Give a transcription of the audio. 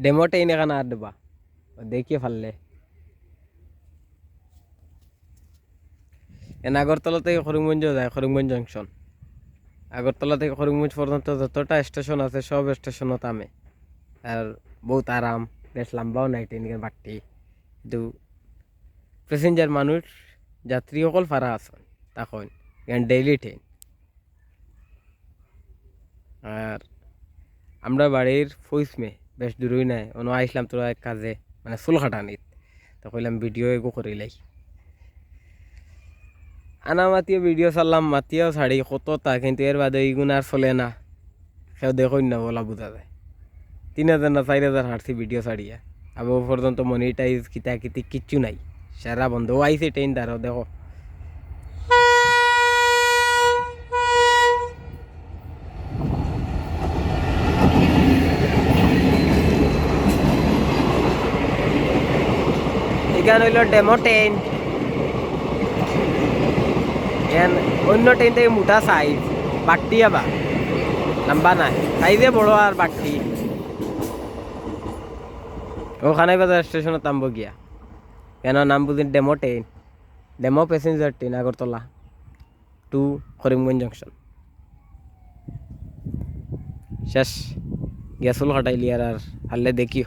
Demo train এখানে আর দেবা দেখিয়ে ফেললে আগরতলা থেকে করিমগঞ্জ যায়, করিমগঞ্জ জংশন। আগরতলা থেকে করিমগঞ্জ পর্যন্ত যতটা স্টেশন আছে সব স্টেশনত থামে। আর বহুত আরাম, বেশ লম্বাও নাই ট্রেনের বাট্টি। কিন্তু প্যাসেঞ্জার মানুষ যাত্রী সকল ফারা আছেন তখন এখানে ডেইলি ট্রেন। আর আমরা বাড়ির ফইসমে বেশ দূরই নাই, অন্য আইসলাম তোরা এক কাজে মানে চুল কাটানিত, তো কইলাম ভিডিও এগো করিলাই। আনা মাতিও ভিডিও চাললাম, মাতিও ছাড়ি কত তা, কিন্তু এর বাদে এইগুণ আর চলে না। সেও দেখুন না বলা বোঝা যায়। 3,000 না 4,000 হাঁটছি ভিডিও ছাড়িয়া, আবু পর্যন্ত মনিটাইজ কিতা কিতি কিচ্ছু নাই। সারা বন্ধ আইসে ট্রেন দাঁড়াও দেখো। এখানে হইল ডেমো ট্রেন। অন্য ট্রেন থেকে মোটা সাইজ, বাট্টি আবার লম্বা নাই, সাইজে বড় আর বাট্টি। ওখানে বাজার স্টেশনে নামবো গিয়া, কেন নাম বুঝিন DEMU train, DEMU passenger train Agartala to Karimganj junction. শেষ, গ্যাসুল কাটাইলি আর হারলে দেখিও।